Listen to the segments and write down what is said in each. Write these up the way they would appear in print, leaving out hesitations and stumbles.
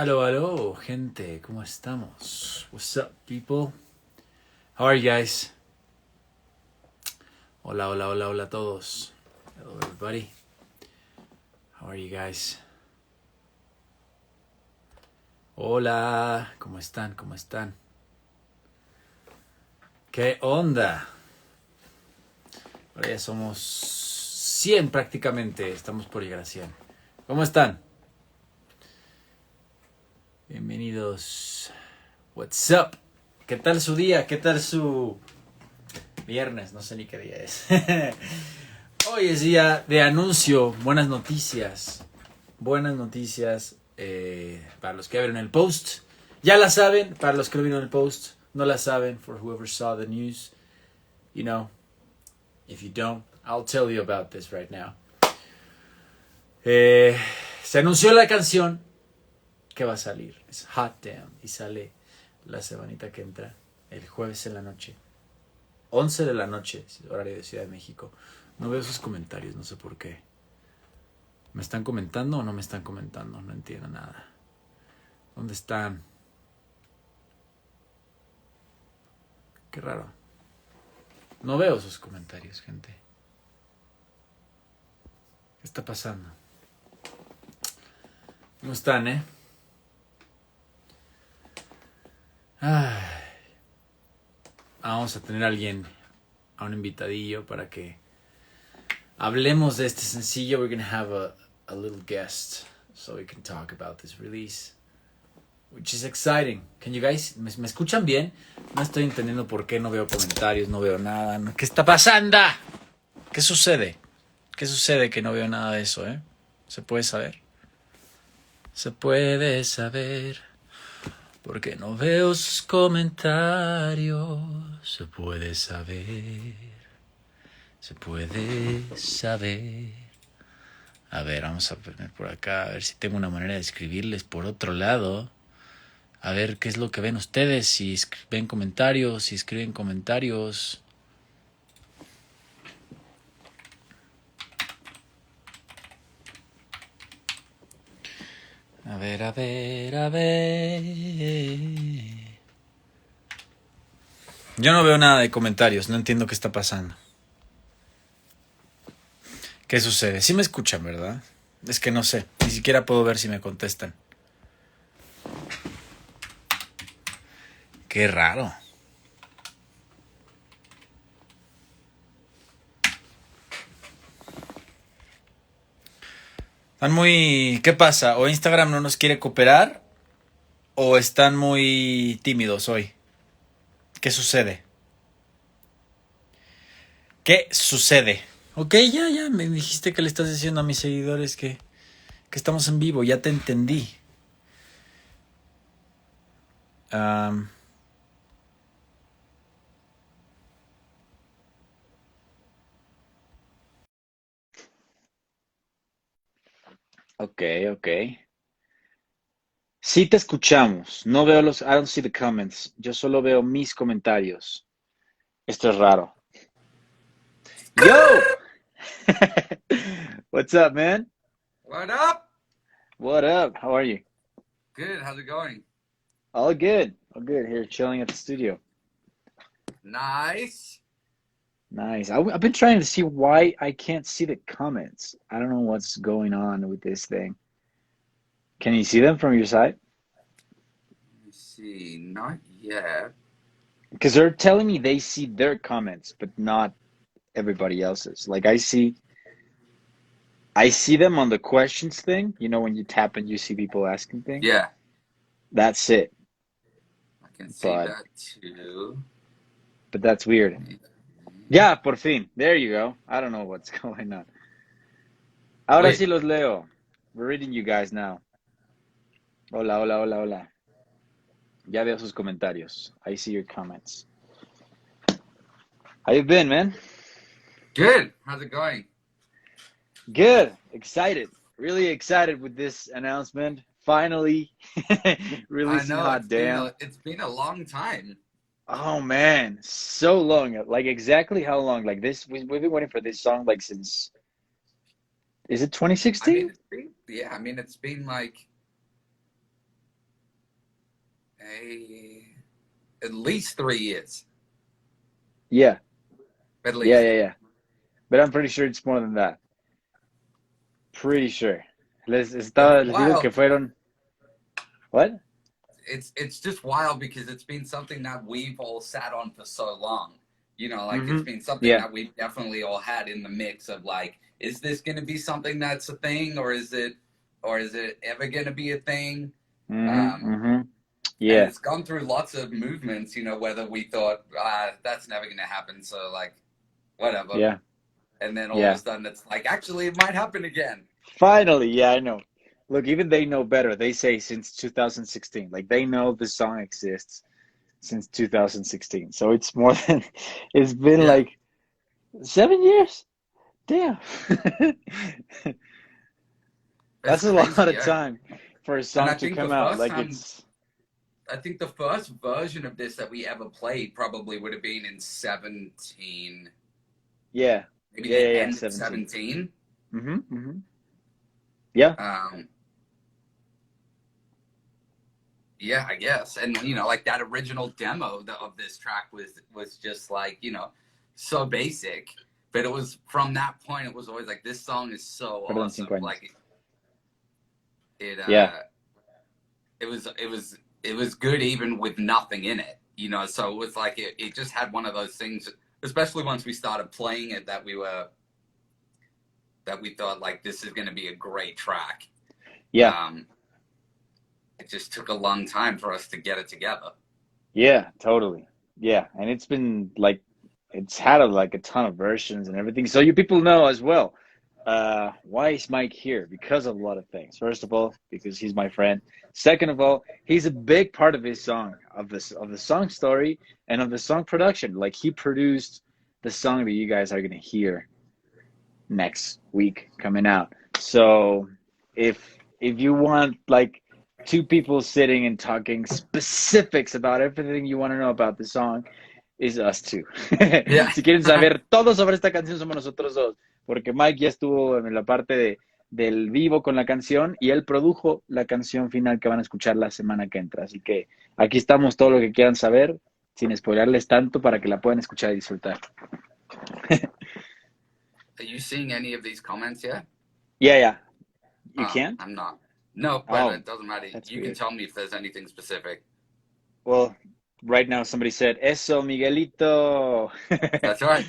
Aló, aló, gente, ¿cómo estamos? What's up, people? How are you guys? Hola, hola, hola, hola a todos. Hello, everybody. How are you guys? Hola, ¿cómo están? ¿Cómo están? ¿Qué onda? Ahora ya somos 100 prácticamente. Estamos por llegar a 100. ¿Cómo están? Bienvenidos. What's up? ¿Qué tal su día? ¿Qué tal su viernes? No sé ni qué día es. Hoy es día de anuncio. Buenas noticias. Buenas noticias para los que vieron el post. Ya la saben. Para los que no vieron el post, no la saben. For whoever saw the news, you know. If you don't, I'll tell you about this right now. Se anunció la canción que va a salir. Es Hot Damn. Y sale la semanita que entra. El jueves en la noche. 11 de la noche, horario de Ciudad de México. No veo sus comentarios, no sé por qué. ¿Me están comentando o no me están comentando? No entiendo nada. ¿Dónde están? Qué raro. No veo sus comentarios, gente. ¿Qué está pasando? ¿Cómo están, Ay. Vamos a tener a alguien, a un invitadillo para que hablemos de este sencillo. We're going to have a little guest so we can talk about this release, which is exciting. Can you guys, ¿me escuchan bien? No estoy entendiendo por qué no veo comentarios, no veo nada. ¿Qué está pasando? ¿Qué sucede? ¿Qué sucede que no veo nada de eso, ¿Se puede saber? Se puede saber porque no veo sus comentarios. Se puede saber. Se puede saber. A ver, vamos a poner por acá, a ver si tengo una manera de escribirles por otro lado. A ver qué es lo que ven ustedes, si ven comentarios, si escriben comentarios. A ver, a ver, a ver. Yo no veo nada de comentarios, no entiendo qué está pasando. ¿Qué sucede? Sí me escuchan, ¿verdad? Es que no sé, ni siquiera puedo ver si me contestan. Qué raro. Están muy... ¿Qué pasa? ¿O Instagram no nos quiere cooperar? ¿O están muy tímidos hoy? ¿Qué sucede? ¿Qué sucede? Ok, ya, me dijiste que le estás diciendo a mis seguidores que estamos en vivo, ya te entendí. Ok. Sí te escuchamos. No veo I don't see the comments. Yo solo veo mis comentarios. Esto es raro. Yo! What's up, man? What up? What up? How are you? Good. How's it going? All good. All good. Here, chilling at the studio. Nice. Nice. I've been trying to see why I can't see the comments. I don't know what's going on with this thing. Can you see them from your side? Let me see. Not yet. Because they're telling me they see their comments, but not everybody else's. Like I see them on the questions thing. You know, when you tap and you see people asking things. Yeah, That's it. I can see But that too. that's weird. Yeah, por fin. There you go. I don't know what's going on. Ahora Wait. sí los leo. We're reading you guys now. Hola, hola, hola, hola. Ya veo sus comentarios. I see your comments. How you been, man? Good. How's it going? Good. Excited. Really excited with this announcement. Finally I releasing know Hot Damn. it's been a long time. Oh man, so long. Like exactly how long? Like this, we've been waiting for this song like since. Is it I mean, 2016? it's been like At least 3 years. Yeah, At yeah, least. yeah, yeah. But I'm pretty sure it's more than that. Pretty sure. Les It's digo wild. que fueron. What? It's just wild because it's been something that we've all sat on for so long. Like it's Mm-hmm. been something Yeah. that we've definitely all had in the mix of like, is this going to be something that's a thing, or is it ever going to be a thing? Mm-hmm. Um, Mm-hmm. and Yeah. it's gone through lots of movements. Whether we thought that's never going to happen, so like whatever, Yeah. and then all of a Yeah. sudden it's like actually it might happen again. Finally, yeah, I know. Look, even they know better. They say since 2016. Like they know the song exists since 2016. So it's more than it's been Yeah, like 7 years. Damn. it's That's a lot crazy. of Yeah, time for a and song to come out. I think the first version of this that we ever played probably would have been in 17, Yeah. maybe Yeah, the yeah, yeah, end of 17. 17. Mm-hmm. Mm-hmm. Yeah. Yeah, I guess. And like that original demo of this track was just like, so basic. But it was from that point, it was always like, this song is so Perdón, awesome. 5 años. Like it Yeah. it was good even with nothing in it, so it was like it just had one of those things, especially once we started playing it, that we thought like this is going to be a great track. Yeah. It just took a long time for us to get it together. Yeah, totally. Yeah. And it's been like it's had like a ton of versions and everything. So you people know as well. Why is Mike here? Because of a lot of things. First of all, because he's my friend. Second of all, he's a big part of his song, of the song story and of the song production. Like he produced the song that you guys are gonna hear next week coming out. So if you want like two people sitting and talking specifics about everything you want to know about the song, is us two. Yeah. Si quieren saber todo sobre esta canción, somos nosotros dos. Porque Mike ya estuvo en la parte del vivo con la canción y él produjo la canción final que van a escuchar la semana que entra. Así que aquí estamos, todo lo que quieran saber, sin spoilerles tanto para que la puedan escuchar y disfrutar. Are you seeing any of these comments yet? Yeah, yeah. You can't? I'm not. No, but Oh, it doesn't matter. that's You weird. can tell me if there's anything specific. Well, right now somebody said, Eso, Miguelito. That's right.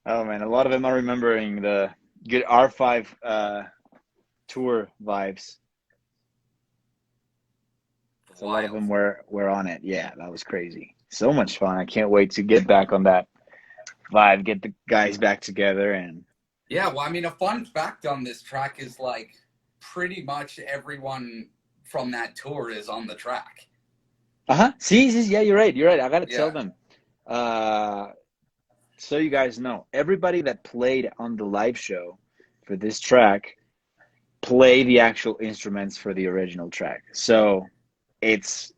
Oh man, a lot of them are remembering the good R5 tour vibes. So a lot of them were on it. Yeah, that was crazy. So much fun. I can't wait to get back on that vibe, get the guys back together. And yeah, well, I mean, a fun fact on this track is like pretty much everyone from that tour is on the track. See, yeah, you're right. I gotta tell them. So you guys know, everybody that played on the live show for this track play the actual instruments for the original track. So it's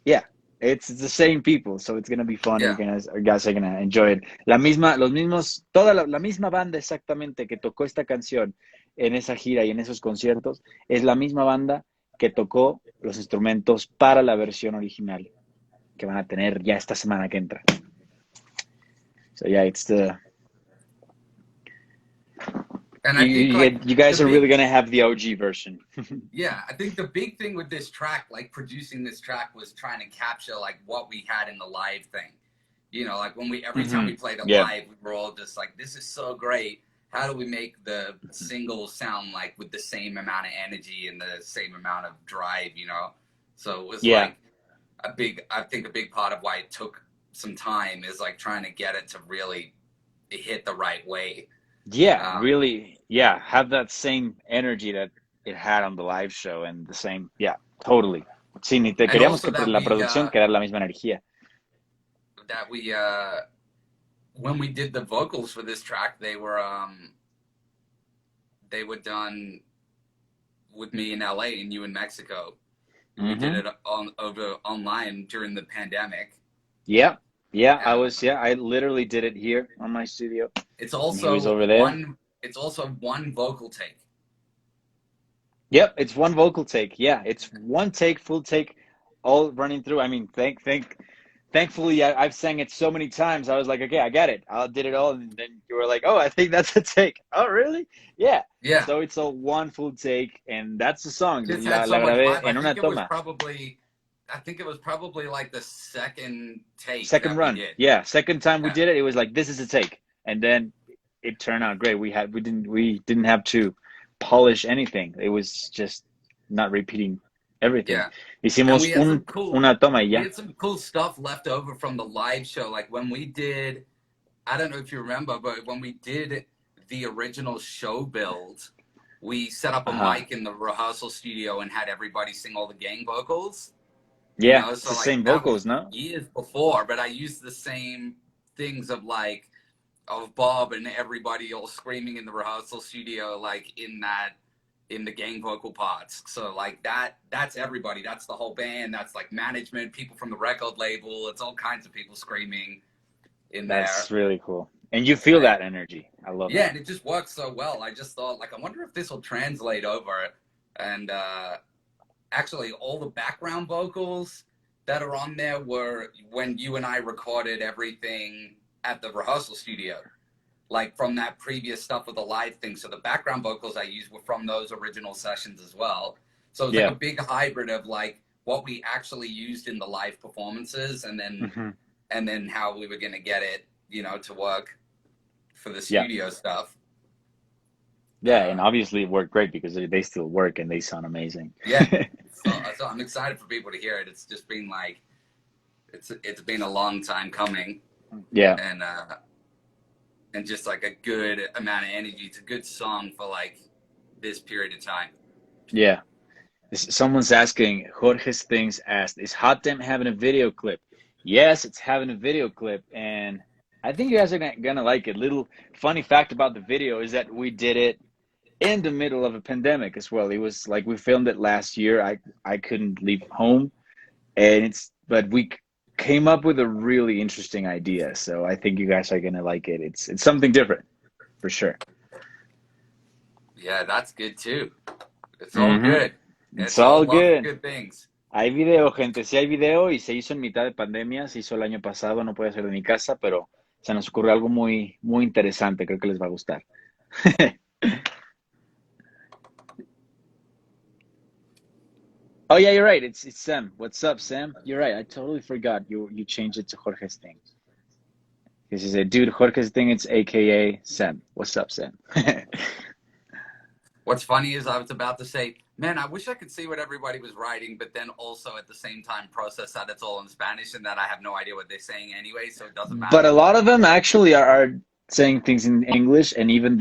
the same people. So it's gonna be fun. Yeah. You guys are gonna enjoy it. La misma banda exactamente que tocó esta canción en esa gira y en esos conciertos es la misma banda que tocó los instrumentos para la versión original que van a tener ya esta semana que entra. So yeah, it's the. And I think you guys are really gonna have the OG version. Yeah, I think the big thing with this track, like producing this track, was trying to capture like what we had in the live thing. Like when every time we played it live, we were all just like, "This is so great. How do we make the single sound like with the same amount of energy and the same amount of drive?" So it was like a big part of why it took some time is like trying to get it to really hit the right way. Yeah, really. Yeah, have that same energy that it had on the live show and the same. Yeah, totally. Sí, ni te queríamos que la producción quedara la misma energía. That we, when we did the vocals for this track, they were done with me in LA and you in Mexico. Mm-hmm. We did it online during the pandemic. Yeah, I literally did it here on my studio. It's also over there. It's also one vocal take. Yep, it's one vocal take. Yeah, it's one take, full take, all running through. I mean, thankfully, I've sang it so many times. I was like, okay, I got it. I did it all, and then you were like, oh, I think that's a take. Oh, really? Yeah. Yeah. So it's a one full take, and that's the song. Just La, had so la much grabé vibe. en una toma. I think it was probably like the second take Second that we run. did. Yeah, second time we Yeah. did it, it was like this is a take, and then it turned out great. We didn't have to polish anything. It was just not repeating everything. Yeah. And Hicimos una toma y we ya. had some cool stuff left over from the live show. Like when we did, I don't know if you remember, but when we did the original show build, we set up a mic in the rehearsal studio and had everybody sing all the gang vocals. You Yeah, know, it's so the like same that was vocals, no? years before, but I used the same things of like of Bob and everybody all screaming in the rehearsal studio, like in the gang vocal parts. So like that's everybody. That's the whole band. That's like management, people from the record label. It's all kinds of people screaming in there. That's really cool. And you feel that energy. I love Yeah, that. and it just works so well. I just thought, like, I wonder if this will translate over. And actually, all the background vocals that are on there were when you and I recorded everything at the rehearsal studio, like from that previous stuff with the live thing. So the background vocals I used were from those original sessions as well. So it's like a big hybrid of like what we actually used in the live performances, and then how we were gonna get it, you know, to work for the studio stuff. Yeah, and obviously it worked great because they still work and they sound amazing. Yeah, so I'm excited for people to hear it. It's just been like, it's been a long time coming. Yeah, and just like a good amount of energy. It's a good song for like this period of time. yeah. Someone's asking, Jorge's Things asked, is Hot Damn having a video clip? Yes, it's having a video clip, and I think you guys are gonna like it. Little funny fact about the video is that we did it in the middle of a pandemic as well. It was like we filmed it last year. I couldn't leave home, and but we came up with a really interesting idea. So I think you guys are gonna like it. It's something different, for sure. Yeah, that's good too. It's all good. It's all good. Good things. Hay video, gente. Sí hay video y se hizo en mitad de pandemia. Se hizo el año pasado. No puede ser de mi casa, pero se nos ocurrió algo muy, muy interesante. Creo que les va a gustar. Oh yeah, you're right. It's Sam. What's up, Sam? You're right. I totally forgot you changed it to Jorge's Thing. Because he said, dude, Jorge's Thing. It's AKA Sam. What's up, Sam? What's funny is I was about to say, man, I wish I could see what everybody was writing, but then also at the same time process that it's all in Spanish and that I have no idea what they're saying anyway, so it doesn't matter. But a lot of them actually are saying things in English, and even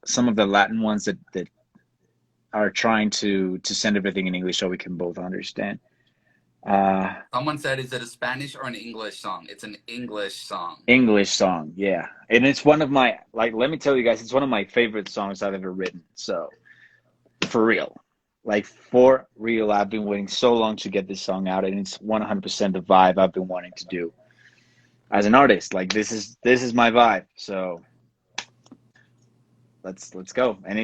some of the Latin ones that are trying to send everything in English so we can both understand. Someone said, is it a Spanish or an English song? It's an English song. English song, yeah. And it's one of my, like, let me tell you guys, it's one of my favorite songs I've ever written. So, for real. Like, for real, I've been waiting so long to get this song out, and it's 100% the vibe I've been wanting to do as an artist. Like, this is my vibe. So, let's go. And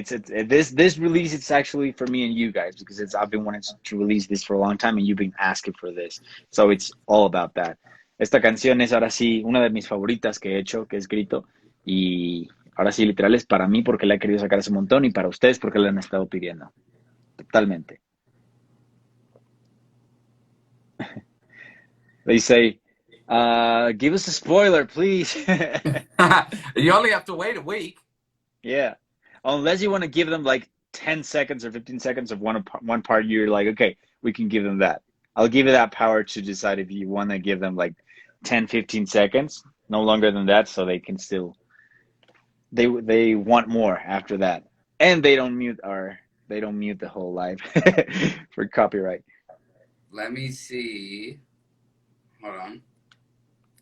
this release, it's actually for me and you guys, because I've been wanting to release this for a long time, and you've been asking for this. So it's all about that. Esta canción es ahora sí una de mis favoritas que he hecho, que he escrito, y ahora sí literal es para mí porque la he querido sacar hace un montón, y para ustedes porque la han estado pidiendo. Totalmente. They say, give us a spoiler, please. You only have to wait a week. Yeah, unless you want to give them like 10 seconds or 15 seconds of one part, you're like, okay, we can give them that. I'll give you that power to decide if you want to give them like 10, 15 seconds, no longer than that, so they can still, they want more after that. And they don't mute the whole live for copyright. Let me see. Hold on.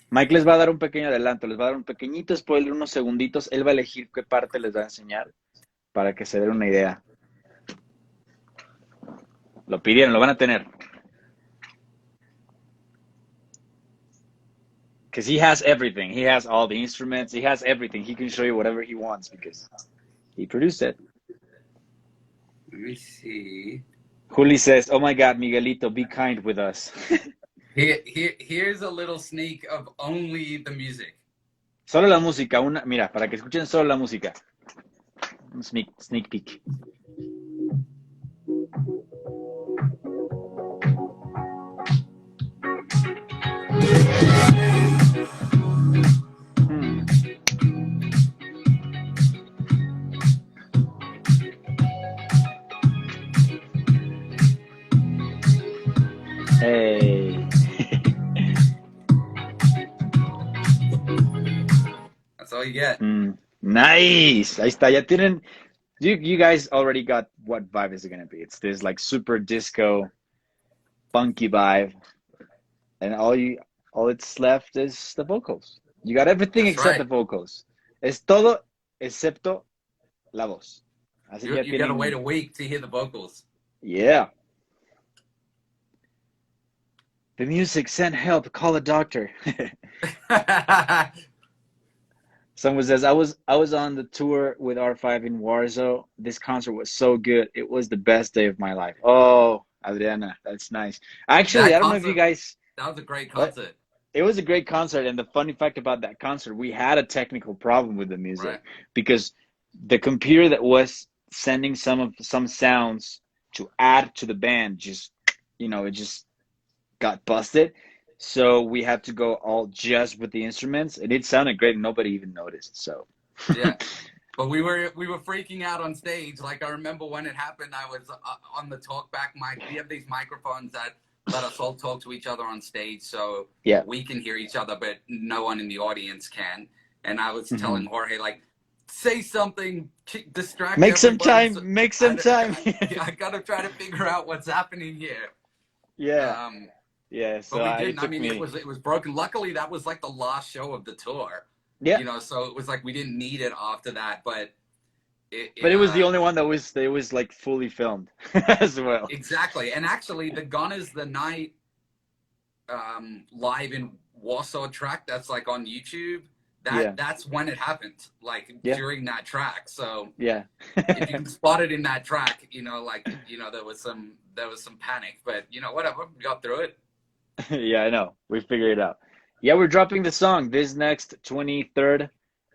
Mike les va a dar un pequeño adelanto, les va a dar un pequeñito spoiler, unos segunditos. Él va a elegir qué parte les va a enseñar para que se den una idea. Lo pidieron, lo van a tener. Because he has everything. He has all the instruments. He has everything. He can show you whatever he wants because he produced it. Let me see. Juli says, "Oh my God, Miguelito, be kind with us." Here's a little sneak of only the music. Solo la música, mira, para que escuchen solo la música. Un sneak peek. Hey. That's all you get. Nice. Ahí está. Ya tienen. You guys already got what vibe is it gonna be? It's this like super disco, funky vibe, and all it's left is the vocals. You got everything That's except right. the vocals. Es todo excepto la voz. Así ya You gotta tienen. wait a week to hear the vocals. Yeah. The music, send help, call a doctor. Someone says, I was on the tour with R5 in Warsaw. This concert was so good. It was the best day of my life. Oh, Adriana, that's nice. Actually, That I don't know if you concert, guys, that was a great what? concert. It was a great concert, and the funny fact about that concert, we had a technical problem with the music Right. because the computer that was sending some sounds to add to the band it just got busted. So we had to go all just with the instruments, and it sounded great. And nobody even noticed. So Yeah. But we were freaking out on stage. Like I remember when it happened, I was on the talkback mic. We have these microphones that let us all talk to each other on stage, so yeah, we can hear each other, but no one in the audience can. And I was mm-hmm. telling Jorge, like, say something, distract Make some everybody. time. Make some time. I gotta try to figure out what's happening here. Yeah. Yeah. So But we didn't. it took me. It was broken. Luckily, that was like the last show of the tour. Yeah. So it was like we didn't need it after that, but it was the only one that was like fully filmed as well. Exactly. And actually, the Gone is the Night live in Warsaw track that's like on YouTube, that's when it happened, like during that track. So yeah, if you can spot it in that track, there was some panic, but whatever, we got through it. Yeah, I know, we figured it out. Yeah, we're dropping the song this next 23rd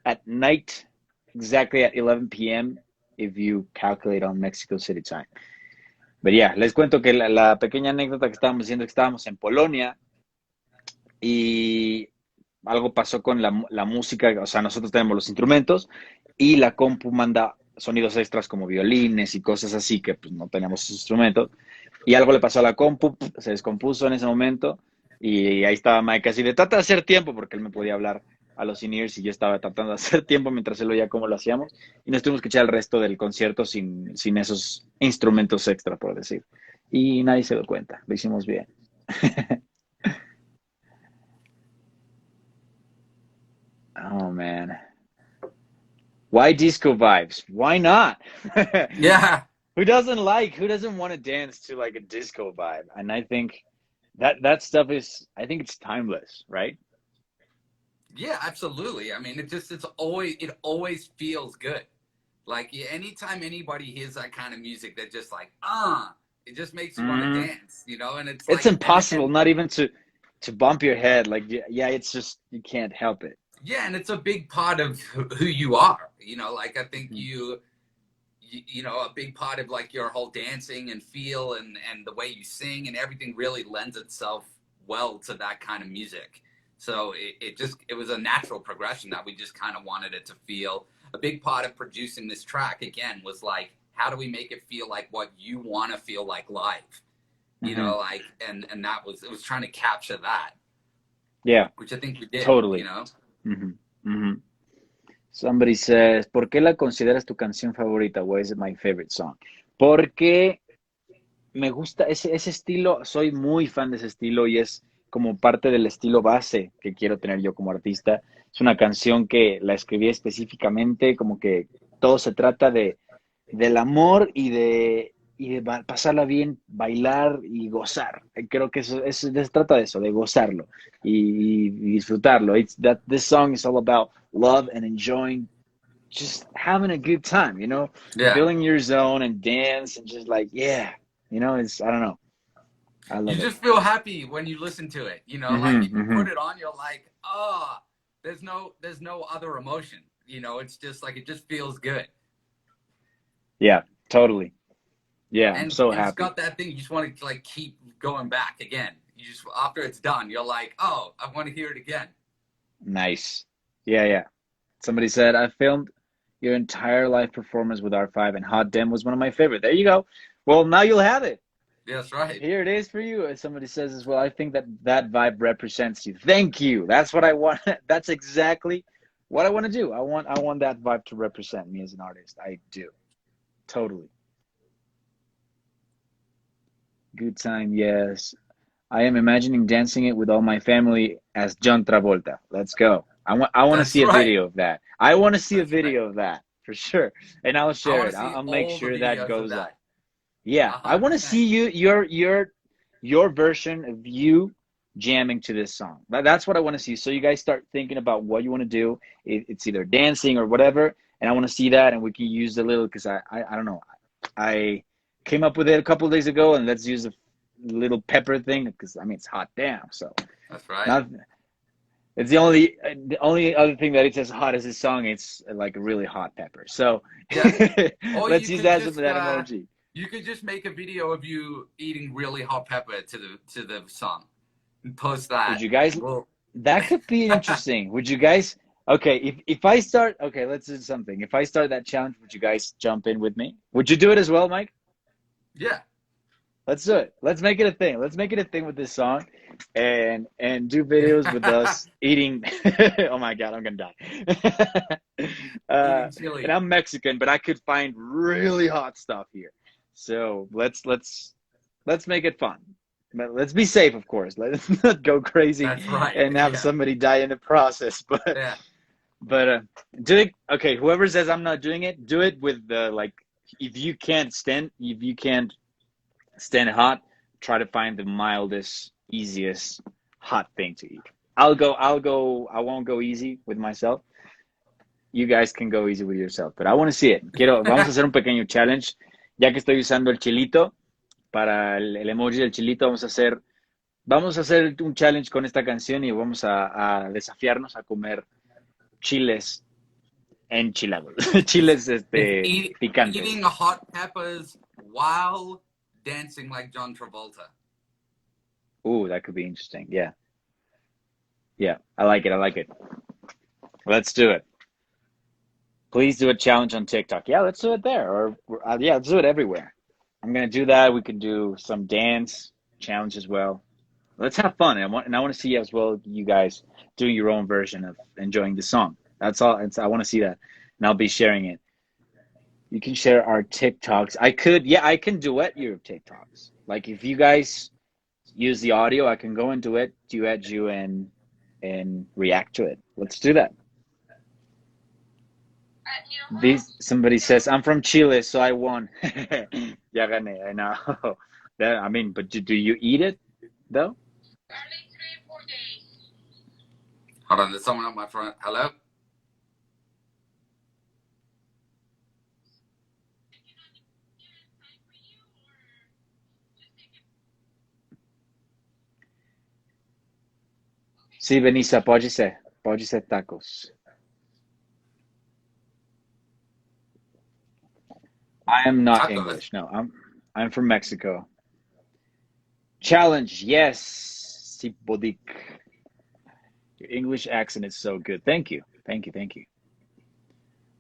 at night, exactly at 11 p.m. if you calculate on Mexico City time. But yeah, les cuento que la pequeña anécdota que estábamos diciendo que estábamos en Polonia y algo pasó con la música. O sea, nosotros tenemos los instrumentos y la compu manda sonidos extras como violines y cosas así que pues no tenemos esos instrumentos, y algo le pasó a la compu, se descompuso en ese momento y ahí estaba Mike así de trata de hacer tiempo, porque él me podía hablar a los in-ears y yo estaba tratando de hacer tiempo mientras él oía cómo lo hacíamos, y nos tuvimos que echar el resto del concierto sin esos instrumentos extra, por decir, y nadie se dio cuenta, lo hicimos bien. Oh man, why disco vibes? Why not? Yeah. Who doesn't want to dance to like a disco vibe? And I think that stuff I think it's timeless, right? Yeah, absolutely. I mean, it always feels good. Like anytime anybody hears that kind of music, they're just like, it just makes you want to dance, and it's like, impossible not even to bump your head. Like, yeah, it's just, you can't help it. Yeah, and it's a big part of who you are. Like I think a big part of like your whole dancing and feel and the way you sing and everything really lends itself well to that kind of music. So it was a natural progression that we just kind of wanted it to feel. A big part of producing this track again was like, how do we make it feel like what you want to feel like live? Like, and it was trying to capture that. Yeah. Which I think we did. Totally. Somebody says, ¿por qué la consideras tu canción favorita? Why is it my favorite song? Porque me gusta ese estilo, soy muy fan de ese estilo y es como parte del estilo base que quiero tener yo como artista. Es una canción que la escribí específicamente, como que todo se trata del amor y de pasarla bien, bailar y gozar. Creo que eso se trata de eso, de gozarlo y disfrutarlo. This song is all about love and enjoying just having a good time, Yeah. feeling your zone and dance and just like, yeah, it's, I don't know. I You love it. just feel happy when you listen to it. Like if you Mm-hmm. put it on, you're like, oh, there's no other emotion. It's just like it just feels good. Yeah, totally. Yeah, I'm And so it's happy. got that thing you just want to like keep going back again. You just after it's done, you're like, oh, I want to hear it again. Nice. Yeah, yeah. Somebody said, I filmed your entire live performance with R5 and Hot Dem was one of my favorite. There you go. Well, now you'll have it. That's right. Here it is for you. As somebody says as well, I think that vibe represents you. Thank you. That's what I want. That's exactly what I want to do. I want that vibe to represent me as an artist. I do. Totally. Good time, yes. I am imagining dancing it with all my family as John Travolta. Let's go. I want to That's see a right. video of that. I want to see a That's right. video of that for sure. And I'll I share want it. to I'll, see I'll make all the sure that videos of goes that. up. Yeah, I want to 100%. see your version of you jamming to this song. That's what I want to see. So you guys start thinking about what you want to do. It's either dancing or whatever, and I want to see that, and we can use a little because I don't know. I came up with it a couple of days ago, and let's use a little pepper thing because I mean it's hot damn. So That's right. not it's the only other thing that it's as hot as this song. It's like a really hot pepper. So Yeah. Or let's use that emoji. you could just make a video of you eating really hot pepper to the song and post Would that. you guys? Well, That could be interesting. Would you guys? Okay, if I start, okay, let's do something. If I start that challenge, would you guys jump in with me? Would you do it as well, Mike? yeah. Let's do it. Let's make it a thing. Let's make it a thing with this song, and do videos with us eating. Oh my God, I'm gonna die. Eating And chili. I'm Mexican, but I could find really hot stuff here. So let's make it fun. But let's be safe, of course. Let's not go crazy That's right. and have Yeah. somebody die in the process. Yeah. But do it. Okay, whoever says I'm not doing it, do it with the like. If you can't stand hot, try to find the mildest, easiest hot thing to eat. I won't go easy with myself. You guys can go easy with yourself, but I want to see it. Vamos a hacer un pequeño challenge, ya que estoy usando el chilito para el emoji del chilito. Vamos a hacer un challenge con esta canción y vamos a desafiarnos a comer chiles enchilados, chiles picantes. Eating hot peppers while dancing like John Travolta. Ooh, that could be interesting. Yeah. Yeah, I like it. I like it. Let's do it. Please do a challenge on TikTok. Yeah, let's do it there. Or yeah, let's do it everywhere. I'm gonna do that. We can do some dance challenge as well. Let's have fun. And I want to see as well you guys doing your own version of enjoying the song. That's all. I want to see that, and I'll be sharing it. You can share our TikToks. I can duet your TikToks. Like if you guys use the audio, I can go and duet you and react to it. Let's do that. Somebody says I'm from Chile, so I won. Ya gané. I know. I mean, but do you eat it though? Hold on, there's someone up my front. Hello? Sí, Benissa, pode ser tacos. I am not Tacos. English. No, I'm from Mexico. Challenge, yes, Sipodik. Your English accent is so good. Thank you.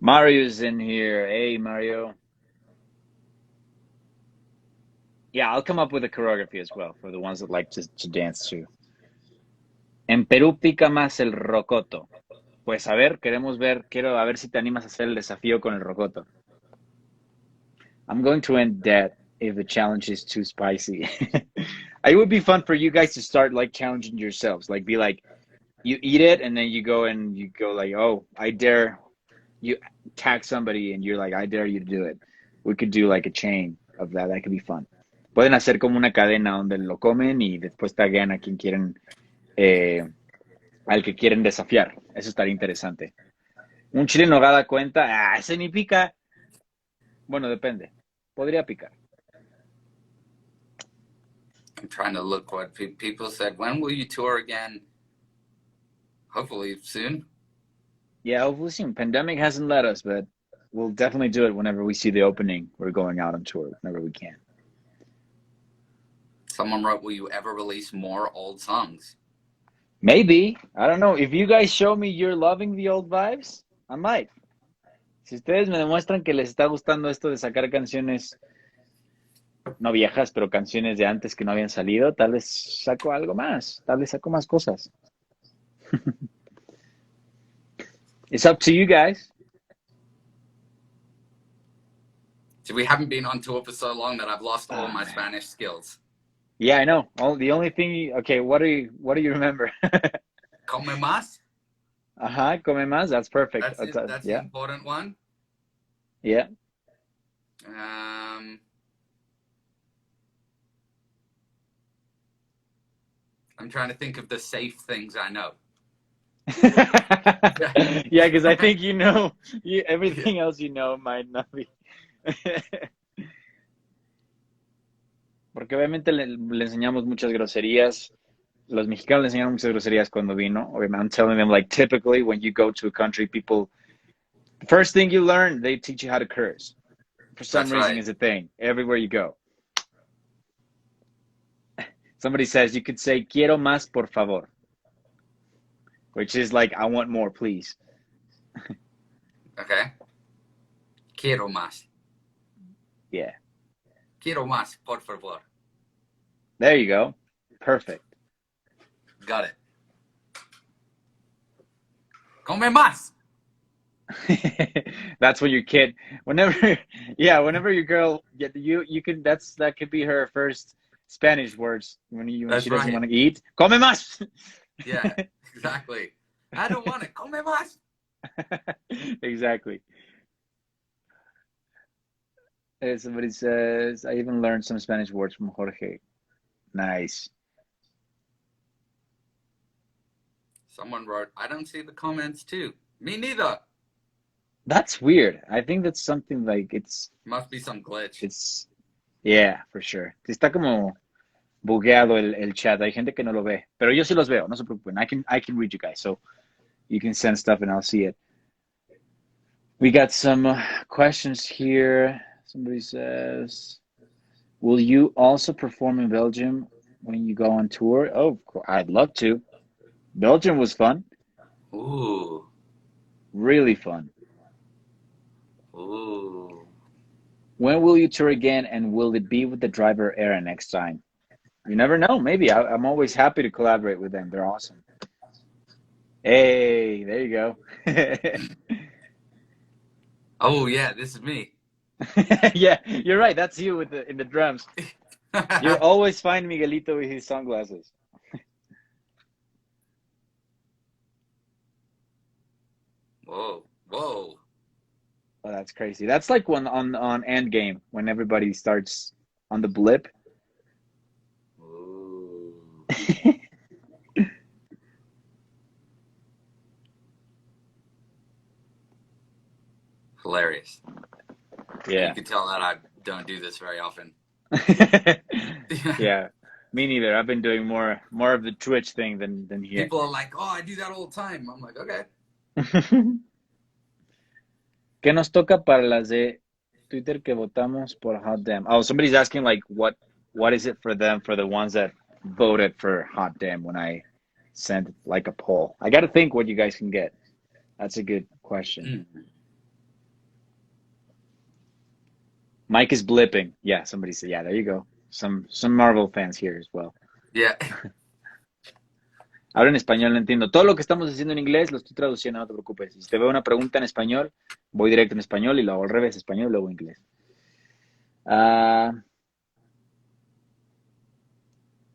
Mario's in here. Hey, Mario. Yeah, I'll come up with a choreography as well for the ones that like to dance too. En Perú pica más el rocoto. Pues a ver, quiero a ver si te animas a hacer el desafío con el rocoto. I'm going to end that if the challenge is too spicy. It would be fun for you guys to start like challenging yourselves. Like be like, you eat it and then you go like, oh, I dare you tag somebody and you're like, I dare you to do it. We could do like a chain of that. That could be fun. Pueden hacer como una cadena donde lo comen y después taguean a quien quieren, al que quieren desafiar. Eso estaría interesante. Un chile en nogada cuenta. Ah, ese ni pica. Bueno, depende. Podría picar. I'm trying to look what people said. When will you tour again? Hopefully soon. Yeah, hopefully soon. Pandemic hasn't let us, but we'll definitely do it whenever we see the opening. We're going out on tour whenever we can. Someone wrote, will you ever release more old songs? Maybe. I don't know. If you guys show me you're loving the old vibes, I might. Si ustedes me demuestran que les está gustando esto de sacar canciones, no viejas, pero canciones de antes que no habían salido, tal vez saco algo más. Tal vez saco más cosas. It's up to you guys. So we haven't been on tour for so long that I've lost all my Spanish skills. Yeah, I know. The only thing. Okay, what do you remember? Come más? Come más. That's perfect. That's the important one. Yeah. I'm trying to think of the safe things I know. Yeah, because I think everything else might not be. Porque obviamente le enseñamos muchas groserías. Los mexicanos le enseñaron muchas groserías cuando vino. I'm telling them, like, typically when you go to a country, people, the first thing you learn, they teach you how to curse. For some reason, it's a thing everywhere you go. Somebody says you could say "quiero más, por favor," which is like, I want more, please. Okay. Quiero más. Yeah. Quiero más, por favor. There you go. Perfect. Got it. Come más. That's when your kid, whenever your girl, you can, that could be her first Spanish words when she doesn't want to eat. Come más. Yeah, exactly. I don't want it. Come más. Exactly. Somebody says, I even learned some Spanish words from Jorge. Nice. Someone wrote, I don't see the comments too. Me neither. That's weird. I think that's something like Must be some glitch. Yeah, for sure. Está como bugueado el chat. Hay gente que no lo ve. Pero yo sí los veo. No se preocupen. I can read you guys. So you can send stuff and I'll see it. We got some questions here. Somebody says, will you also perform in Belgium when you go on tour? Oh, I'd love to. Belgium was fun. Ooh. Really fun. Ooh. When will you tour again, and will it be with the driver era next time? You never know. Maybe. I'm always happy to collaborate with them. They're awesome. Hey, there you go. Oh, yeah, this is me. Yeah, you're right. That's you in the drums. You'll always find Miguelito with his sunglasses. Whoa. Oh, that's crazy. That's like one on Endgame when everybody starts on the blip. Ooh. Hilarious. Yeah. You can tell that I don't do this very often. Yeah. Me neither. I've been doing more of the Twitch thing than here. People are like, oh, I do that all the time. I'm like, okay. ¿Qué nos toca para las de Twitter que votamos por Hot Damn? Oh, somebody's asking like what is it for them, for the ones that voted for Hot Damn when I sent like a poll. I got to think what you guys can get. That's a good question. Mike is blipping. Yeah, somebody said, yeah, there you go. Some Marvel fans here as well. Yeah. Ahora en español no entiendo. Todo lo que estamos diciendo en inglés lo estoy traduciendo, no te preocupes. Si te veo una pregunta en español, voy directo en español y lo hago al revés, español y luego inglés.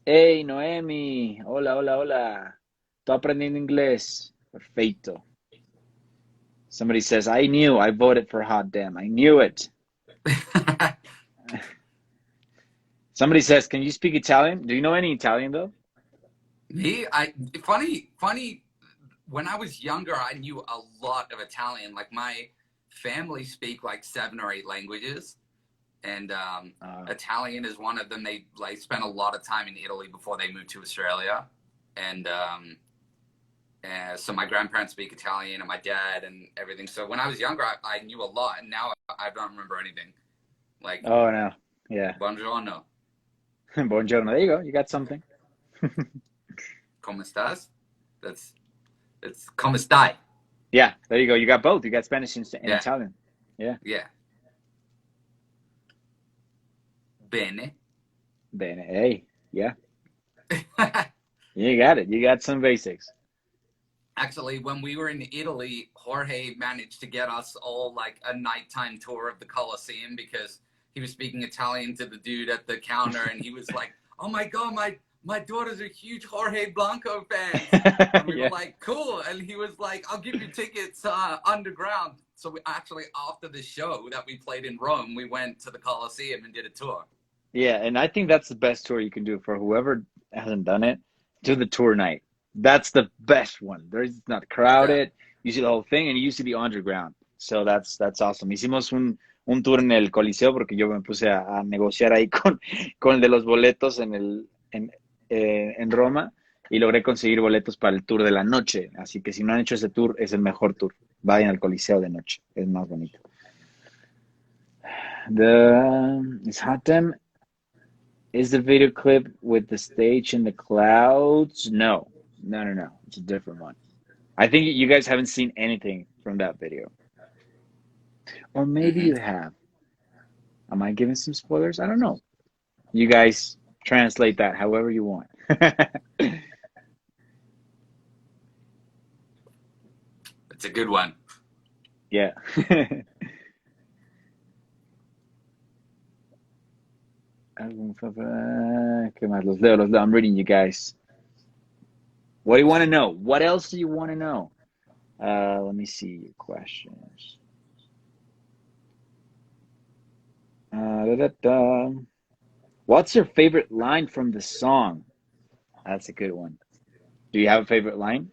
Hey, Noemi. Hola. Estoy aprendiendo inglés. Perfecto. Somebody says, I knew I voted for Hot Damn. I knew it. Somebody says, can you speak Italian? Do you know any Italian though? Me? Funny. when I was younger, I knew a lot of Italian. Like my family speak like 7 or 8 languages, and Italian is one of them. They like spent a lot of time in Italy before they moved to Australia, and so my grandparents speak Italian, and my dad and everything. So when I was younger, I knew a lot, and now I don't remember anything. Like, oh no, yeah, buongiorno, buongiorno. There you go. You got something. ¿Cómo estás? It's ¿Cómo stai? Yeah, there you go. You got both. You got Spanish and Yeah. Italian. Yeah. Yeah. Bene. Bene. Hey, yeah. You got it. You got some basics. Actually, when we were in Italy, Jorge managed to get us all like a nighttime tour of the Colosseum because he was speaking Italian to the dude at the counter, and he was like, "Oh my god, my daughter's a huge Jorge Blanco fan." And we were like, "Cool," and he was like, "I'll give you tickets underground." So we actually, after the show that we played in Rome, we went to the Colosseum and did a tour. Yeah, and I think that's the best tour you can do for whoever hasn't done it. Do the tour night. That's the best one. It's not crowded. You see the whole thing, and you see the underground. So that's awesome. Hicimos un tour en el Coliseo porque yo me puse a negociar ahí con el de los boletos en Roma y logré conseguir boletos para el tour de la noche. Así que si no han hecho ese tour, es el mejor tour. Vayan al Coliseo de noche. Es más bonito. Is Hot Damn, is the video clip with the stage in the clouds? No. It's a different one. I think you guys haven't seen anything from that video. Or maybe you have. Am I giving some spoilers? I don't know. You guys translate that however you want. It's a good one. Yeah. ¿Qué más? Los leo. I'm reading you guys. What do you want to know? What else do you want to know? Let me see your questions. What's your favorite line from the song? That's a good one. Do you have a favorite line?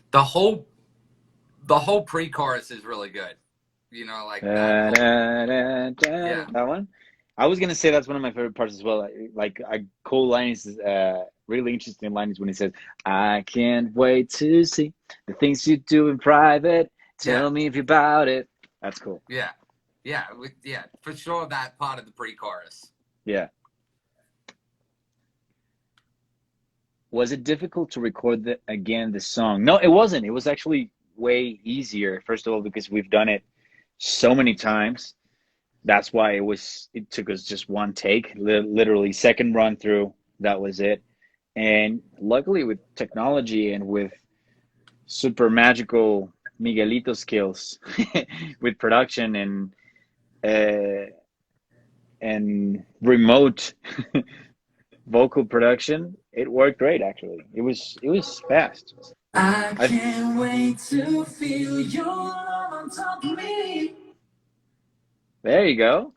The whole pre-chorus is really good. You know, like that one. I was gonna say that's one of my favorite parts as well. Like a cool line is really interesting line is when he says, "I can't wait to see the things you do in private. Tell me if you're about it." That's cool. Yeah, for sure. That part of the pre-chorus. Yeah. Was it difficult to record the song? No, it wasn't. It was actually way easier. First of all, because we've done it so many times. That's why it took us just one take, literally second run through. That was it. And luckily with technology and with super magical Miguelito skills with production and remote vocal production, it worked great. Actually, it was fast. I can't wait to feel your love on top of me. There you go.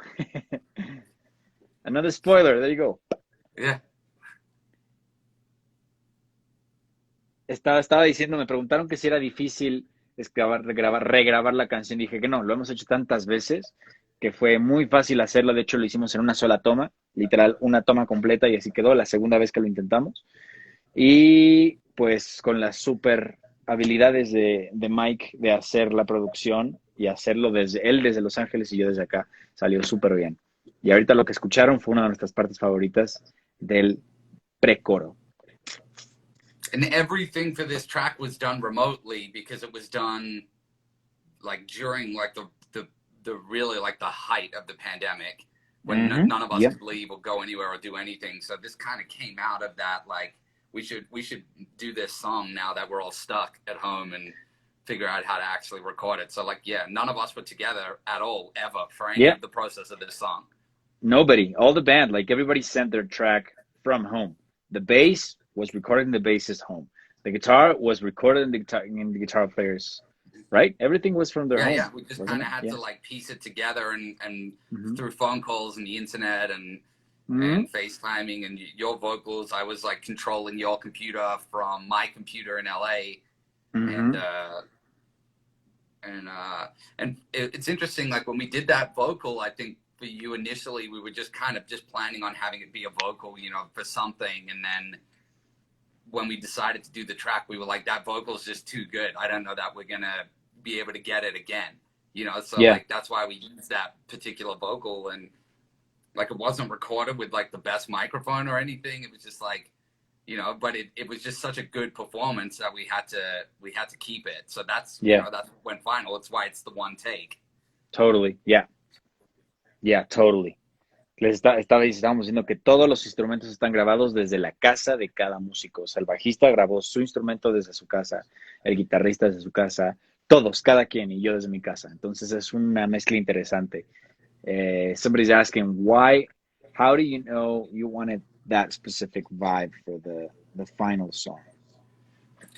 Another spoiler. There you go. Yeah. Estaba diciendo, me preguntaron que si era difícil regrabar la canción. Dije que no, lo hemos hecho tantas veces que fue muy fácil hacerlo. De hecho, lo hicimos en una sola toma, literal, una toma completa y así quedó la segunda vez que lo intentamos. Y pues con las super habilidades de Mike de hacer la producción y hacerlo desde Los Ángeles y yo desde acá, salió súper bien. Y ahorita lo que escucharon fue una de nuestras partes favoritas del precoro. And everything for this track was done remotely because it was done like during like the really like the height of the pandemic when none of us could leave or go anywhere or do anything. So this kind of came out of that, like we should do this song now that we're all stuck at home and figure out how to actually record it. So like, yeah, none of us were together at all ever for any of the process of this song. Nobody, all the band, like everybody sent their track from home. The bass was recorded in the bassist's home. The guitar was recorded in the guitar player's, right? Everything was from their home. Yeah. We just kind of had to like piece it together and through phone calls and the internet and FaceTiming and your vocals. I was like controlling your computer from my computer in LA. And it's interesting, like when we did that vocal, I think for you initially, we were just kind of just planning on having it be a vocal, you know, for something. And then when we decided to do the track, we were like, that vocal is just too good. I don't know that we're going to be able to get it again, you know? So like, that's why we used that particular vocal. And like, it wasn't recorded with like the best microphone or anything. It was just like, you know, but it was just such a good performance that we had to keep it. So that's, you know, that's when final. It's why it's the one take. Totally. Yeah, totally. Estábamos diciendo que todos los instrumentos están grabados desde la casa de cada músico. O sea, el bajista grabó su instrumento desde su casa, el guitarrista desde su casa, todos, cada quien, y yo desde mi casa. Entonces es una mezcla interesante. Somebody's asking, how do you know you wanted that specific vibe for the final song?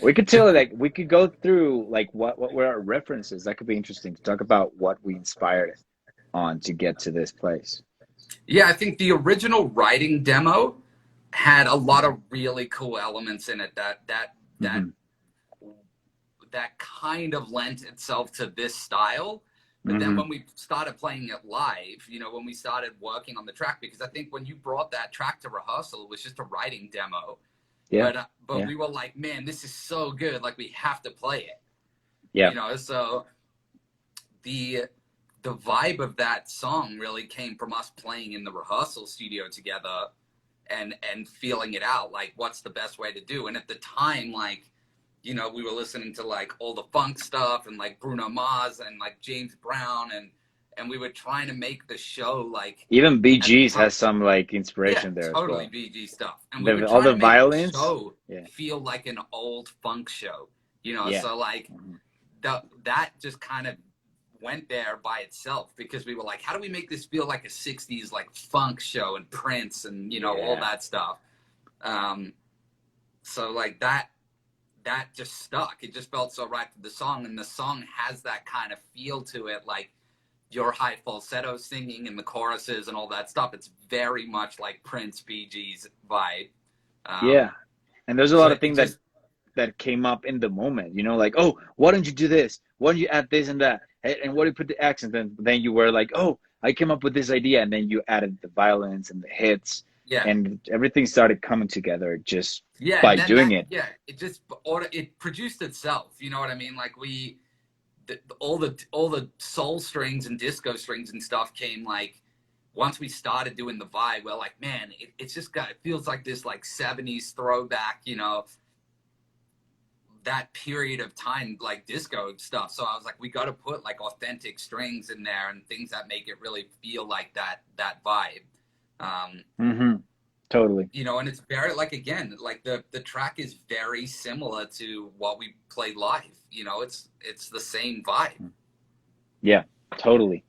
We could tell, like, we could go through, like, what were our references. That could be interesting to talk about what we inspired on to get to this place. Yeah, I think the original writing demo had a lot of really cool elements in it that kind of lent itself to this style. But then when we started playing it live, you know, when we started working on the track, because I think when you brought that track to rehearsal, it was just a writing demo. Yeah. But we were like, man, this is so good. Like, we have to play it. Yeah. You know, so the vibe of that song really came from us playing in the rehearsal studio together and feeling it out, like what's the best way to do. And at the time, like, you know, we were listening to like all the funk stuff and like Bruno Mars and like James Brown and we were trying to make the show like even Bee Gees has some like inspiration there. Totally, as well. Bee Gees stuff. And we were all trying the to make violins the show feel like an old funk show, you know. So like that just kind of went there by itself because we were like, how do we make this feel like a 60s like funk show and Prince and, you know, all that stuff. So like that just stuck. It just felt so right for the song, and the song has that kind of feel to it, like your high falsetto singing and the choruses and all that stuff. It's very much like Prince, Bee Gees vibe. And there's a lot of things that came up in the moment, you know, like, oh, why don't you do this? Why don't you add this and that? And what do you put the accent? And then you were like, oh, I came up with this idea, and then you added the violins and the hits. And everything started coming together just by doing it. Yeah, it produced itself. You know what I mean? Like all the soul strings and disco strings and stuff came like once we started doing the vibe. We're like, man, it feels like this like 70s throwback, you know, that period of time, like disco stuff. So I was like, we got to put like authentic strings in there and things that make it really feel like that vibe. Totally. You know, and it's very like, again, like the track is very similar to what we played live. You know, it's the same vibe. Yeah, totally.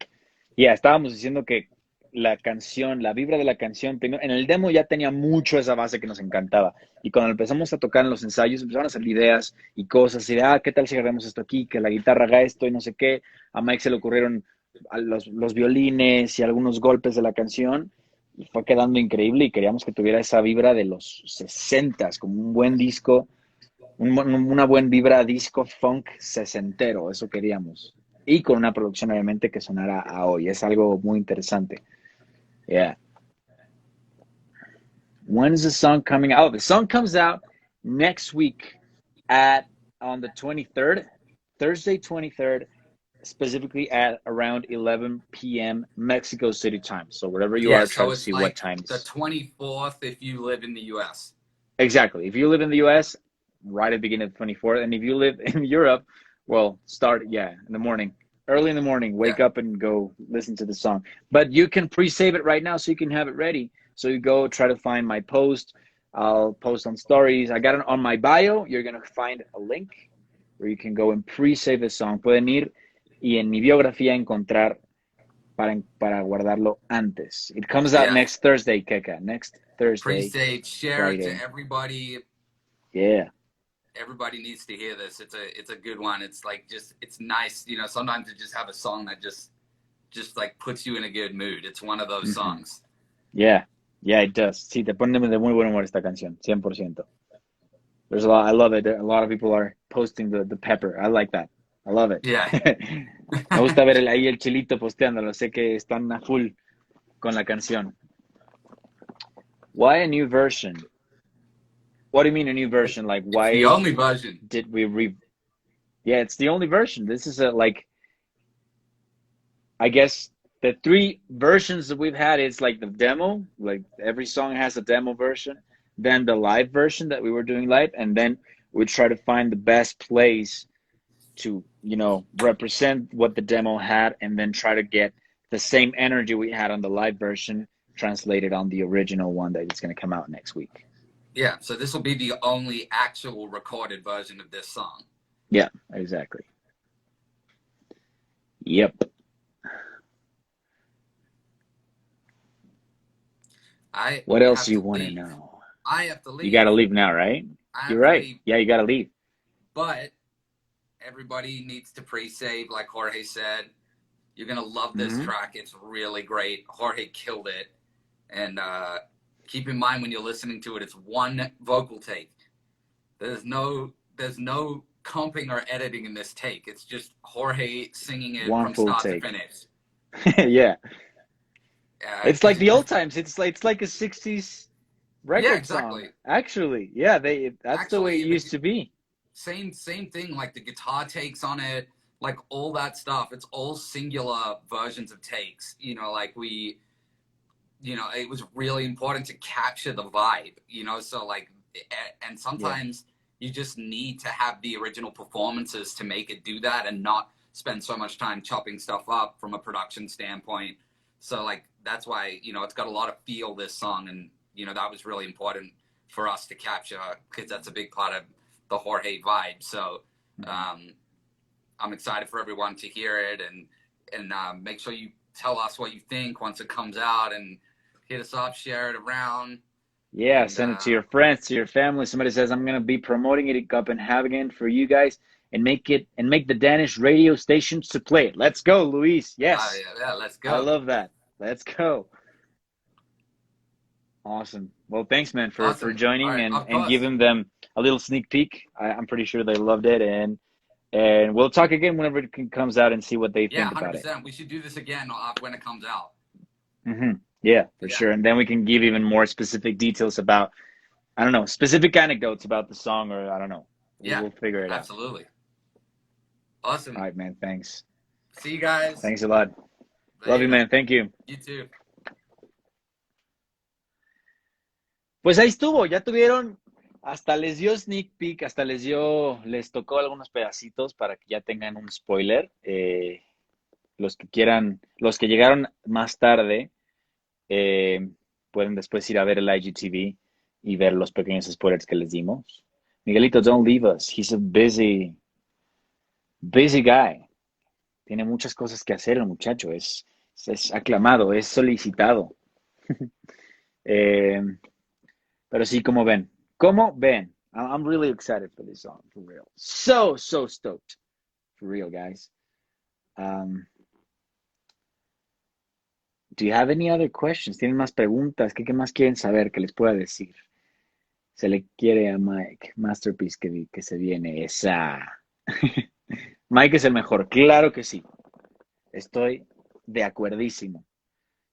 Yeah, estábamos diciendo que la canción, la vibra de la canción, en el demo ya tenía mucho esa base que nos encantaba. Y cuando empezamos a tocar en los ensayos, empezaron a salir ideas y cosas. Y ¿qué tal si grabamos esto aquí? Que la guitarra haga esto y no sé qué. A Mike se le ocurrieron los violines y algunos golpes de la canción. Y fue quedando increíble y queríamos que tuviera esa vibra de los 60s, como un buen disco, una buena vibra disco funk sesentero, eso queríamos. Y con una producción obviamente que sonara a hoy, es algo muy interesante. Yeah. When is the song coming out? Oh, the song comes out next week on the 23rd, Thursday 23rd, specifically at around 11 p.m. Mexico City time. So wherever you are, try to see what time. The 24th if you live in the U.S. Exactly. If you live in the U.S., right at the beginning of the 24th. And if you live in Europe, well, start, in the morning. Early in the morning, wake up and go listen to the song. But you can pre-save it right now so you can have it ready. So you go try to find my post. I'll post on stories. I got it on my bio. You're going to find a link where you can go and pre-save the song. Pueden ir y en mi biografía encontrar para guardarlo antes. It comes out Yeah. next Thursday, Keka. Next Thursday, Pre-save, share it Friday. to everybody. Yeah. Everybody needs to hear this. It's a good one. It's like it's nice. You know, sometimes to just have a song that just like puts you in a good mood. It's one of those songs. Yeah. Yeah, it does. Sí, te pone de muy buen humor esta canción, 100%. There's a lot, I love it. A lot of people are posting the pepper. I like that. I love it. Yeah. Me gusta ver ahí el chilito posteándolo. Sé que están a full con la canción. Why a new version? What do you mean a new version? Like, why? It's the only version. Did we Yeah, it's the only version. This is I guess the 3 versions that we've had is like the demo, like every song has a demo version, then the live version that we were doing live, and then we try to find the best place to, represent what the demo had, and then try to get the same energy we had on the live version translated on the original one that is going to come out next week. Yeah, so this will be the only actual recorded version of this song. Yeah, exactly. Yep. What else do you want to know? I have to leave. You got to leave now, right? You're right. Yeah, you got to leave. But everybody needs to pre-save, like Jorge said. You're going to love this track. It's really great. Jorge killed it. And keep in mind when you're listening to it, it's one vocal take. There's no comping or editing in this take. It's just Jorge singing it one from start take. to finish. Yeah. It's like the old times. It's like a 60s record song. Actually, yeah, that's the way it used to be. Same thing, like the guitar takes on it, like all that stuff. It's all singular versions of takes. Like it was really important to capture the vibe, so like, and sometimes you just need to have the original performances to make it do that and not spend so much time chopping stuff up from a production standpoint. So like, that's why, it's got a lot of feel, this song. And, that was really important for us to capture because that's a big part of the Jorge vibe. So I'm excited for everyone to hear it and make sure you tell us what you think once it comes out and hit us up, share it around. Yeah, send it to your friends, to your family. Somebody says, I'm going to be promoting it in Copenhagen for you guys and make the Danish radio stations to play it. Let's go, Luis. Yes. Yeah, let's go. I love that. Let's go. Awesome. Well, thanks, man, for joining and giving them a little sneak peek. I'm pretty sure they loved it. And we'll talk again whenever it comes out and see what they think about it. Yeah, 100%. We should do this again when it comes out. Yeah, for sure. And then we can give even more specific details about, I don't know, specific anecdotes about the song, or I don't know. We'll figure it out. Absolutely. Awesome. All right, man. Thanks. See you guys. Thanks a lot. Love you, man. Thank you. You too. Pues ahí estuvo. Ya tuvieron, hasta les dio sneak peek, les tocó algunos pedacitos para que ya tengan un spoiler. Los que quieran, los que llegaron más tarde, pueden después ir a ver el IGTV y ver los pequeños spoilers que les dimos. Miguelito, don't leave us. He's a busy guy. Tiene muchas cosas que hacer el muchacho. Es aclamado, es solicitado. Pero sí, como ven. I'm really excited for this song, for real. So stoked. For real, guys. Do you have any other questions? ¿Tienen más preguntas? ¿Qué más quieren saber que les pueda decir? Se le quiere a Mike. Masterpiece que se viene. Esa. Mike es el mejor. Claro que sí. Estoy de acuerdísimo.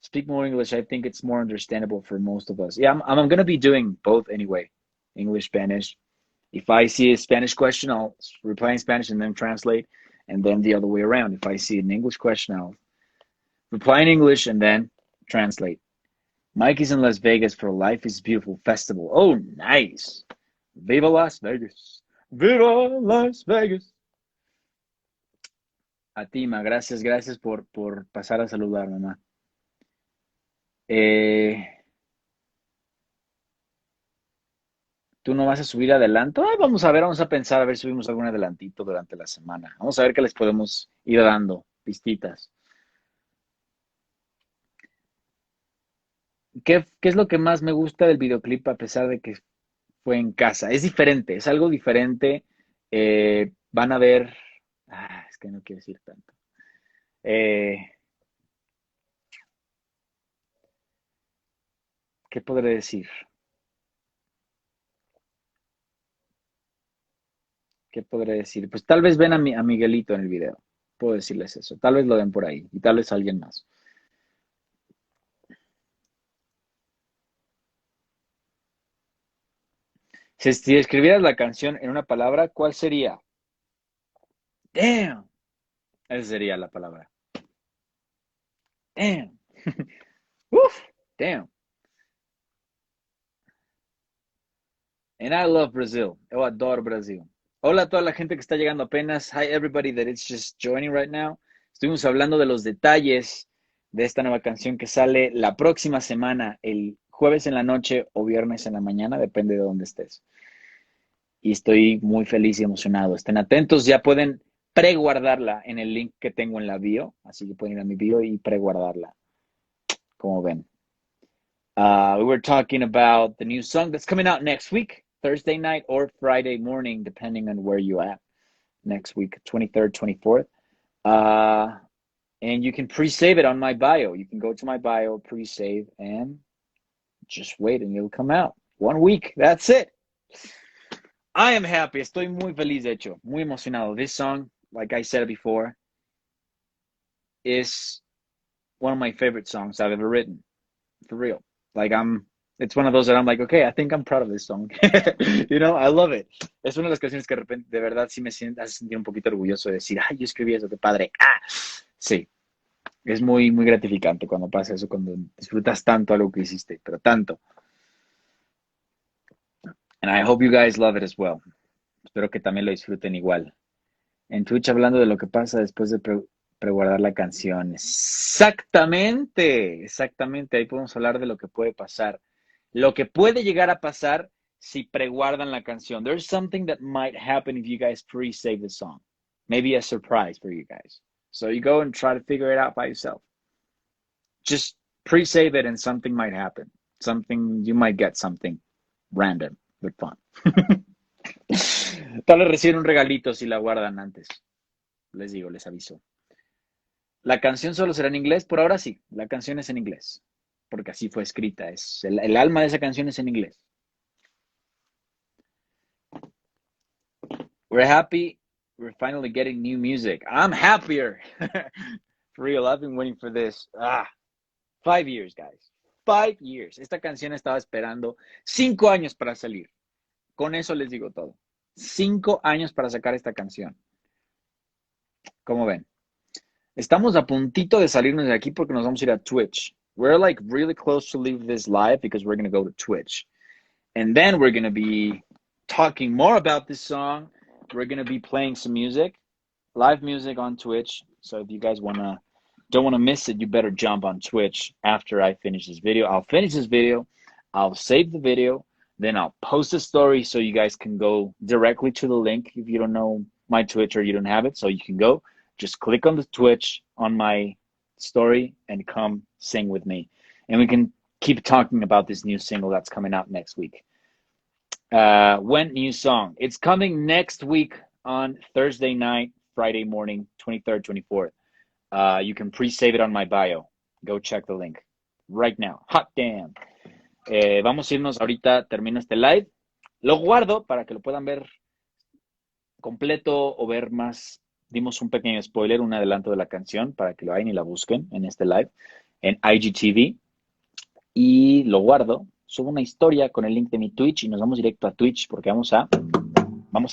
Speak more English. I think it's more understandable for most of us. Yeah, I'm going to be doing both anyway. English, Spanish. If I see a Spanish question, I'll reply in Spanish and then translate. And then the other way around. If I see an English question, I'll reply in English and then translate. Mike is in Las Vegas for Life is Beautiful Festival. Oh, nice. Viva Las Vegas. Viva Las Vegas. A ti, Ma, gracias por pasar a saludar, mamá. ¿Tú no vas a subir adelanto? Vamos a pensar a ver si subimos algún adelantito durante la semana. Vamos a ver qué les podemos ir dando, pistitas. ¿Qué es lo que más me gusta del videoclip a pesar de que fue en casa? Es diferente, es algo diferente. Van a ver... es que no quiero decir tanto. ¿Qué podré decir? ¿Qué podré decir? Pues tal vez ven a Miguelito en el video. Puedo decirles eso. Tal vez lo ven por ahí. Y tal vez alguien más. Si escribieras la canción en una palabra, ¿cuál sería? Damn. Esa sería la palabra. Damn. Uf. Damn. And I love Brazil. Eu adoro Brasil. Hola a toda la gente que está llegando apenas. Hi everybody that is just joining right now. Estuvimos hablando de los detalles de esta nueva canción que sale la próxima semana, el jueves en la noche o viernes en la mañana, depende de dónde estés. Y estoy muy feliz y emocionado. Estén atentos, ya pueden preguardarla en el link que tengo en la bio, así que pueden ir a mi bio y preguardarla, como ven. We were talking about the new song that's coming out next week, Thursday night or Friday morning, depending on where you're at next week, 23rd, 24th. And you can pre-save it on my bio. You can go to my bio, pre-save, and just wait and it'll come out. 1 week, that's it. I am happy. Estoy muy feliz, de hecho. Muy emocionado. This song, like I said before, is one of my favorite songs I've ever written. For real. Like it's one of those that I'm like, okay, I think I'm proud of this song. I love it. Es una de las canciones que de repente, de verdad, sí me hace sentir un poquito orgulloso de decir, ay, yo escribí eso, qué padre. Sí. Es muy, muy gratificante cuando pasa eso, cuando disfrutas tanto algo que hiciste, pero tanto. And I hope you guys love it as well. Espero que también lo disfruten igual. En Twitch hablando de lo que pasa después de preguardar la canción. Exactamente, exactamente. Ahí podemos hablar de lo que puede pasar. Lo que puede llegar a pasar si preguardan la canción. There's something that might happen if you guys pre-save the song. Maybe a surprise for you guys. So you go and try to figure it out by yourself. Just pre-save it and something might happen. You might get something random but fun. Tal vez reciben un regalito si la guardan antes. Les digo, les aviso. ¿La canción solo será en inglés? Por ahora sí, la canción es en inglés. Porque así fue escrita. El alma de esa canción es en inglés. We're happy. We're finally getting new music. I'm happier. For real, I've been waiting for this. 5 years, guys. 5 years. Esta canción estaba esperando 5 años para salir. Con eso les digo todo. 5 años para sacar esta canción. ¿Cómo ven? Estamos a puntito de salirnos de aquí porque nos vamos a ir a Twitch. We're like really close to leave this live because we're going to go to Twitch. And then we're going to be talking more about this song. We're going to be playing some music, live music on Twitch. So if you guys don't want to miss it, you better jump on Twitch after I finish this video. I'll finish this video. I'll save the video. Then I'll post a story so you guys can go directly to the link if you don't know my Twitch or you don't have it. So you can go, just click on the Twitch on my story and come sing with me. And we can keep talking about this new single that's coming out next week. When new song? It's coming next week on Thursday night, Friday morning, 23rd, 24th. You can pre-save it on my bio. Go check the link right now. Hot damn. Vamos a irnos ahorita, termino este live. Lo guardo para que lo puedan ver completo o ver más. Dimos un pequeño spoiler, un adelanto de la canción para que lo vayan y la busquen en este live en IGTV. Y lo guardo. Subo una historia con el link de mi Twitch y nos vamos directo a Twitch porque vamos a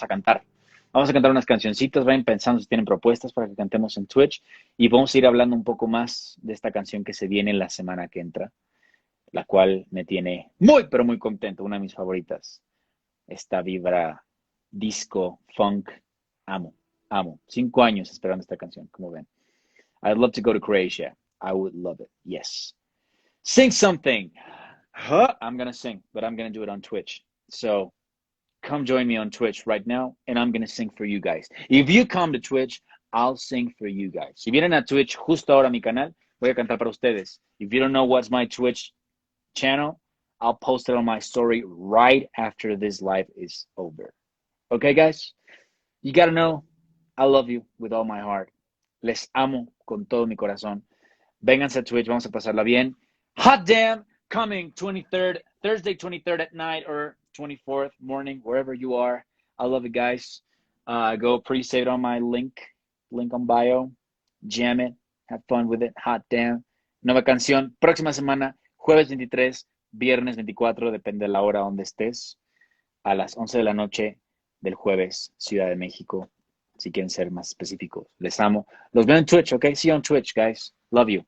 cantar. Vamos a cantar unas cancioncitas, vayan pensando si tienen propuestas para que cantemos en Twitch y vamos a ir hablando un poco más de esta canción que se viene la semana que entra, la cual me tiene muy, pero muy contento, una de mis favoritas. Esta vibra disco, funk, amo. 5 años esperando esta canción, como ven. I'd love to go to Croatia. I would love it, yes. Sing something. I'm going to sing, but I'm going to do it on Twitch. So come join me on Twitch right now, and I'm going to sing for you guys. If you come to Twitch, I'll sing for you guys. Si vienen a Twitch justo ahora a mi canal, voy a cantar para ustedes. If you don't know what's my Twitch channel. I'll post it on my story right after this live is over. Okay, guys? You gotta know, I love you with all my heart. Les amo con todo mi corazón. Vénganse a Twitch, vamos a pasarla bien. Hot damn, coming 23rd, Thursday 23rd at night or 24th morning, wherever you are. I love it, guys. Go pre-save it on my link on bio. Jam it, have fun with it. Hot damn. Nueva canción, próxima semana, jueves 23, viernes 24, depende de la hora donde estés, a las 11 de la noche del jueves, Ciudad de México. Si quieren ser más específicos, les amo. Los veo en Twitch, okay? See you on Twitch, guys. Love you.